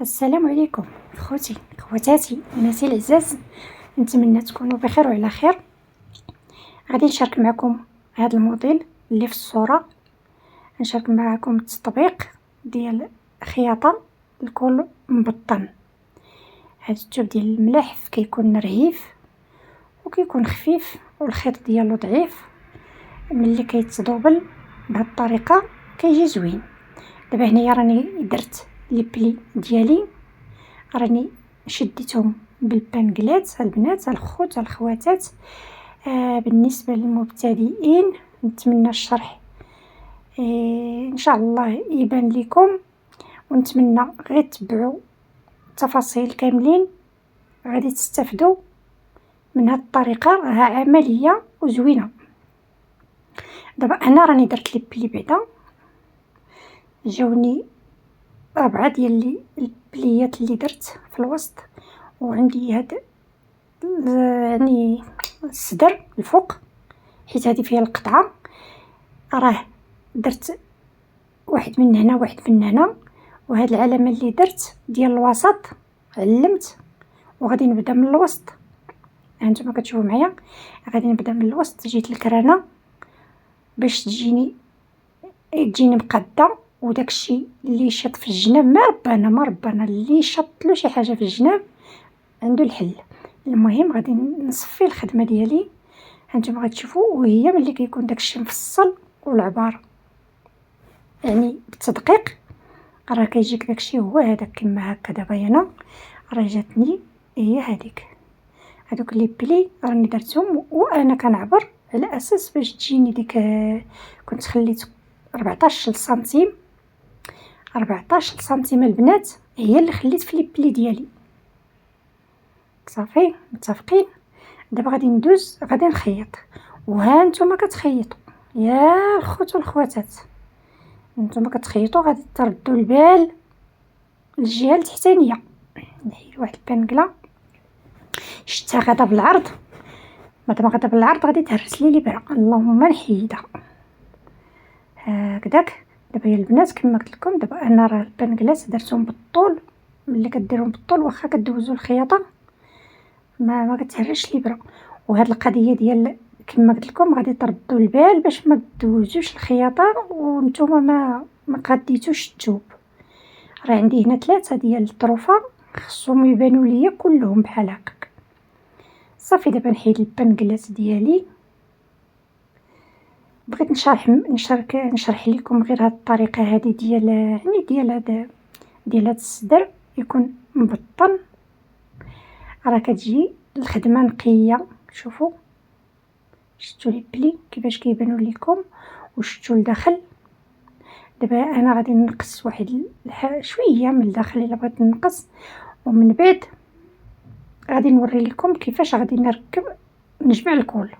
السلام عليكم خوتي خواتاتي الناس العزاز، نتمنى تكونوا بخير وعلى خير. غادي نشارك معكم هذا الموديل اللي في الصورة، نشارك معكم التطبيق ديال خياطة الكول مبطن. هذا الثوب ديال الملاحف كيكون رهيف وكيكون خفيف والخيط ديالو ضعيف، ملي كيتضوبل بهذه الطريقة كيجي زوين. دابا هنايا راني درت لي بلي ديالي، راني شديتهم بالبانكلات. البنات الخوت الخواتات، بالنسبه للمبتدئين نتمنى الشرح ان شاء الله يبان لكم، ونتمنى غير تبعوا التفاصيل كاملين، غادي تستافدوا من هذه الطريقه، راها عمليه وزوينه. دابا انا راني درت لي بلي بعدا، جاوني 4 ديال البليات اللي درت في الوسط، وعندي هاد يعني الصدر الفوق حيت هذه فيها القطعه، راه درت واحد من هنا واحد من هنا، وهاد العلامه اللي درت ديال الوسط علمت، وغادي نبدا من الوسط. هانتوما كتشوفوا معايا، غادي نبدا من الوسط. جيت الكرانه باش تجيني مقاده، وداكشي اللي شاط في الجناب ما ربنا اللي شاط له شي حاجه في الجناب عنده الحل. المهم غادي نصفي الخدمه ديالي، هانتوما غتشوفوا، وهي ملي كيكون داكشي مفصل والعبار يعني بالتدقيق راه كيجيك داكشي هو هذاك كما هكا. دابا هنا راه جاتني هي هذوك لي بلي راني درتهم وانا كنعبر على اساس باش تجيني ديك، كنت خليت 14 سنتيم 14 سنتيم البنات هي اللي خليت في لي بلي ديالي. صافي متفقين؟ دابا غادي ندوز غادي نخيط، وها نتوما كتخيطوا يا الخوت والخواتات، نتوما كتخيطوا غادي تردوا البال الجهه التحتانيه. نحيد واحد البنكله شتها غدا بالعرض، مادام غدا بالعرض غادي تهرس لي الابره، اللهم نحيدها هكذاك. دابا يا البنات كما قلت لكم، دابا انا راه البنكلات درتهم بالطول، ملي كديرهم بالطول واخا كدوزوا الخياطه ما كتهرش الابره. وهاد القضيه ديال كما قلت لكم غادي تردوا البال باش ما تدوزوش الخياطه وانتم ما قديتوش الثوب. راه عندي هنا 3 ديال الطروفه خصهم يبانوا ليا كلهم بحال هكاك. صافي دابا نحيد البنكلات ديالي. بغيت نشرح لكم غير هاد الطريقه هذه ديال يعني ديال هاد الصدر يكون مبطن. راه كتجي الخدمه نقيه، شوفوا شفتوا لي بلي كيفاش كيبانوا لكم وشفتوا لداخل. دابا انا غادي نقص واحد شويه من الداخل الا بغيت نقص، ومن بعد غادي نوري لكم كيفاش غادي نركب نجمع الكول.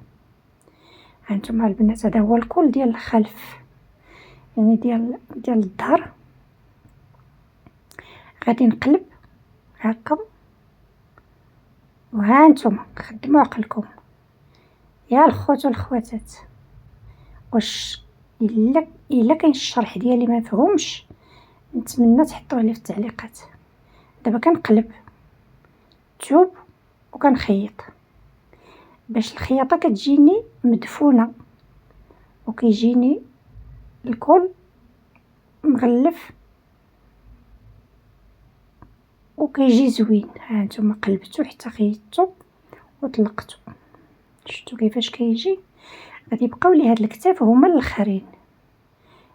هانتوما البنات هذا هو الكول ديال الخلف، يعني ديال الظهر. غادي نقلب هكا، وهانتوما خدموا عقلكم يا الخوت والخواتات. واش الا كاين الشرح ديالي ما مفهومش نتمنى تحطوه لي في التعليقات. دابا كنقلب الثوب وكنخيط باش الخياطه كتجيني مدفونه وكيجيني الكول مغلف وكيجي زوين. ها نتوما قلبتو حتى خيطتو وطلقتو، شفتوا كيفاش كيجي. غادي يبقاو لي هاد الكتاف هما الاخرين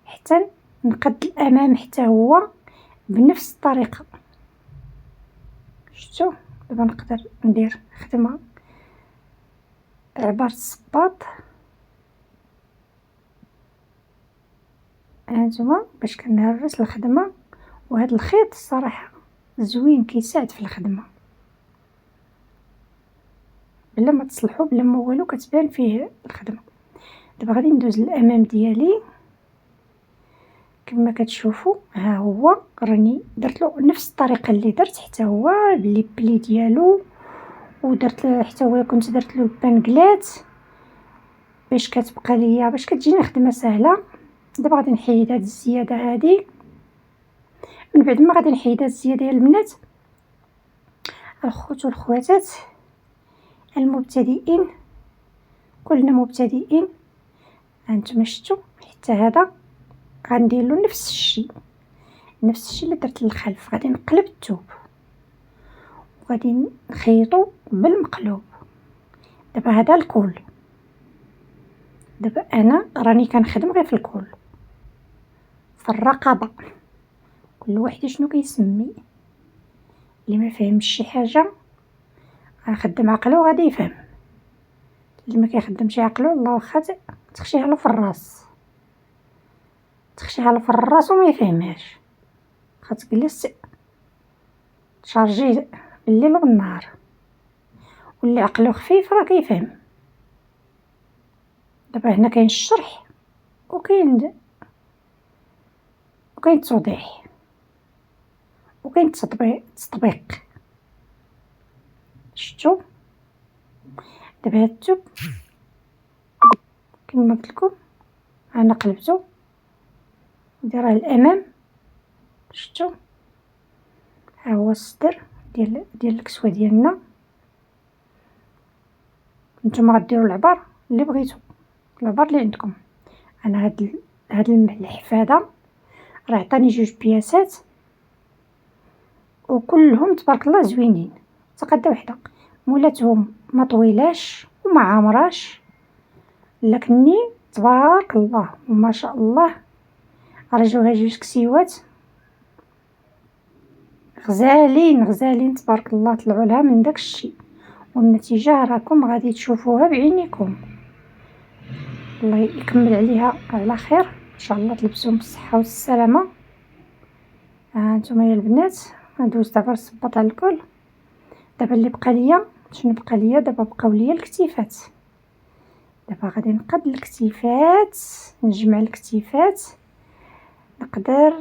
حتى نقد الامام حتى هو بنفس الطريقه. شفتوا دابا نقدر ندير خدمه عبارة الصباط. هانتوما باش كنهرس الخدمه، وهذا الخيط الصراحه زوين كيساعد في الخدمه بلا ما تصلحوا بلا ما والو، كتبان فيه الخدمه. دابا غادي ندوز للامام ديالي كما كتشوفوا. ها هو راني درت له نفس الطريقه اللي درت حتى هو بلي بلي ديالو، ودرت حتى هو كنت درت له البانكلات باش كتبقى ليا باش كتجيني خدمه سهله. دابا غادي نحيد هاد الزياده هادي، من بعد ما غادي نحيد هاد الزياده يا البنات. الخوت والخواتات المبتدئين، كلنا مبتدئين، هانتوما شفتوا حتى هذا غندير له نفس الشيء اللي درت للخلف. غادي نقلب الثوب وغادي نخيطو بالمقلوب. دابا هذا الكول، دابا انا راني كنخدم غير في الكول، في الرقبه، كل واحد شنو كيسمي. اللي ما فهمش شي حاجه غنخدم عقلو غادي يفهم، اللي ما كيخدمش عقلو الله واخا تخشيها له في الراس، تخشيها له في الراس وما يفهمهاش، خاص تشارجيه بالليل وبالنهار. واللي عقلو خفيف راه كيفهم. دابا هنا كاين الشرح وكاين التوضيح وكاين التطبيق. شفتوا دابا هاد الثوب كما قلت لكم انا قلبته نديرها للامام. شفتوا ها هو الصدر ديال الكسوه ديالنا. نتوما غديروا العبار اللي بغيتو، العبار اللي عندكم. انا هاد الحفاده راه عطاني 2 بياسات وكلهم تبارك الله زوينين، تقاده وحده مولاتهم ما طويلاش وما عامراش، لكني تبارك الله وما شاء الله رجعوها 2 كسيوات غزالين تبارك الله، طلعوا لها من داك الشيء، والنتيجه راكم غادي تشوفوها بعينيكم. الله يكمل عليها على خير ان شاء الله، تلبسوهم بالصحه والسلامه. هانتوما يا البنات ندوز دابا نصبط على الكل. دابا اللي بقى ليا شنو بقى ليا؟ دابا بقاو ليا الكتيفات. دابا غادي نقاد الكتيفات، نجمع الكتيفات، نقدر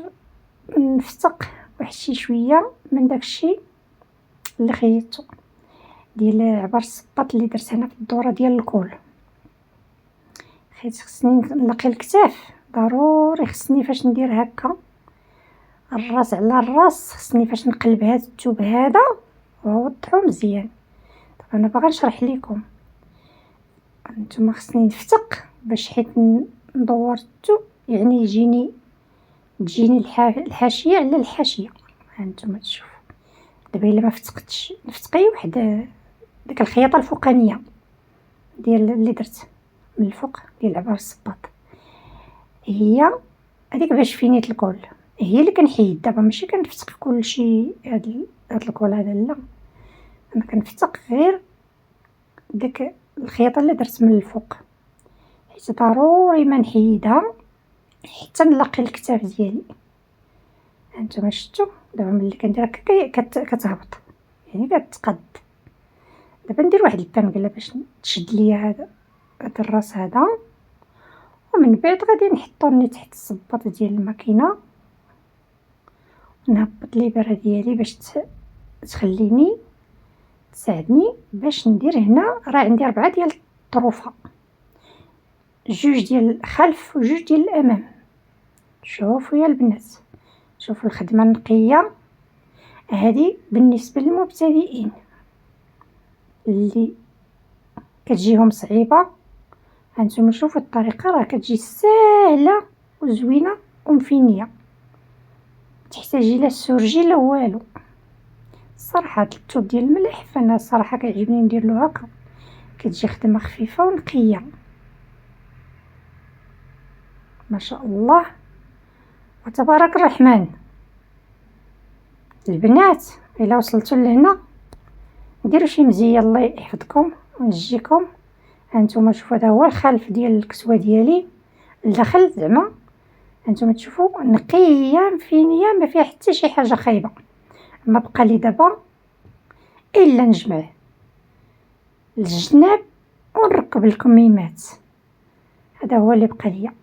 نفتق واحد شي شويه من داكشي اللي خيطته ديال عبر الصباط اللي درت هنا في الدوره ديال الكول. حيت خصني نلقي الكتاف ضروري، خصني فاش ندير هكا الراس على الراس، خصني فاش نقلب هذا الثوب هذا ونوضحو مزيان. طبعا انا باغا نشرح لكم، انتما خصني نفتق باش حيت ندور الثوب يعني تجيني الحاشيه على الحاشيه. هانتوما تشوف دابا الا ما فتقتش نفتقي واحد ديك الخياطه الفوقانيه ديال اللي درت من الفوق ديال عبار الصباط، هي هذيك باش فينيت الكول هي اللي كنحيد. دابا ماشي كنفتق كلشي هاد الكول هذا، لا انا كنفتق غير ديك الخياطه اللي درت من الفوق، حيت ضروري ما نحيدها حتى نلاقي الكتاف ديالي. هانتوما شفتوا دابا ملي كندير هكا كتهبط يعني كتقد. دابا ندير واحد البانكله باش تشد ليا هذا الراس هذا، ومن بعد غادي نحطو تحت الصباط ديال الماكينه ونهبط الابره ديالي باش تخليني تساعدني باش ندير. هنا راه عندي 4 ديال الطروفه، 2 ديال الخلف و2 ديال الامام. شوفوا يا البنات، شوفوا الخدمه النقيه هذه بالنسبه للمبتدئين اللي كتجيهم صعيبه. هانتوما شوفوا الطريقه راه كتجي ساهله وزوينه ومفينيه، تحتاجي لا السرجي لا والو. الصراحه هاد الثوب ديال الملح انا الصراحه كيعجبني ندير له هكا، كتجي خدمه خفيفه ونقيه ما شاء الله وتبارك الرحمن. البنات الا وصلتوا لهنا ديروا شي مزيه الله يحفظكم ويجيكم. هانتوما شوفوا هذا هو الخلف ديال الكسوه ديالي، الداخل زعما هانتوما تشوفوا نقيه مفينيه ما فيها حتى شي حاجه خايبه. ما بقى لي دابا الا نجمع الجناب ونركب الكميمات، هذا هو اللي بقى ليا.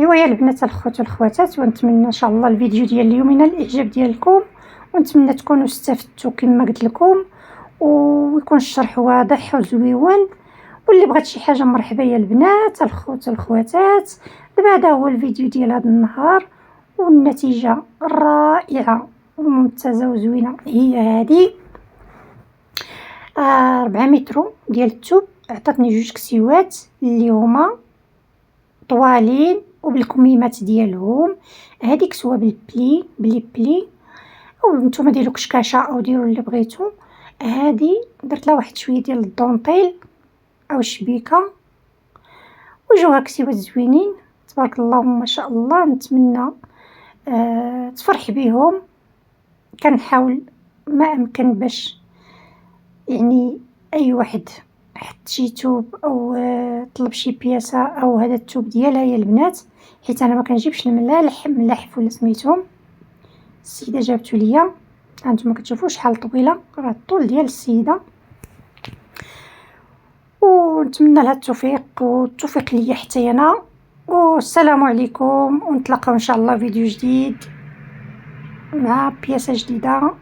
ايوا يا البنات الخوت والخواتات، ونتمنى ان شاء الله الفيديو ديال اليوم ينال الاعجاب ديالكم، ونتمنى تكونوا استفدتوا كما قلت لكم، ويكون الشرح واضح وزويون. واللي بغات شي حاجه مرحبا يا البنات الخوت والخواتات. دابا هذا هو الفيديو ديال هذا النهار، والنتيجة رائعة وممتازة وزوينة هي هذه. 4 متر ديال الثوب عطاتني 2 كسيوات اللي هما طوالين وبالكميمات ديالهم. هذه كسوه بلي او نتوما ديروا كشكاشه او ديروا اللي بغيتو. هذه درت لها واحد شويه ديال الدونطيل او الشبيكه وجوها كسيوات زوينين تبارك الله ما شاء الله. نتمنى تفرح بهم. كنحاول ما امكن باش يعني اي واحد حط شي توب او طلب شي بياسه او هذا التوب ديالها يا البنات، حيت انا ما كنجيبش الملاحف ولا سميتهم. السيده جابتو ليا، هانتوما كتشوفوا شحال طويله، راه الطول ديال السيده. ونتمنى لها التوفيق والتوفيق ليا حتى انا. والسلام عليكم، ونتلاقاو ان شاء الله فيديو جديد مع بياسه جديده.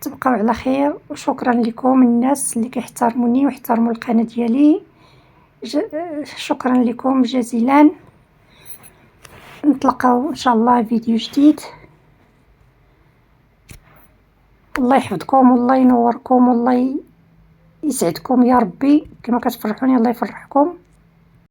تبقاو على خير وشكرا لكم الناس اللي كيحترموني ويحترموا القناه ديالي. شكرا لكم جزيلا. نتلاقاو ان شاء الله فيديو جديد. الله يحفظكم والله ينوركم والله يسعدكم يا ربي، كما كتفرحوني الله يفرحكم.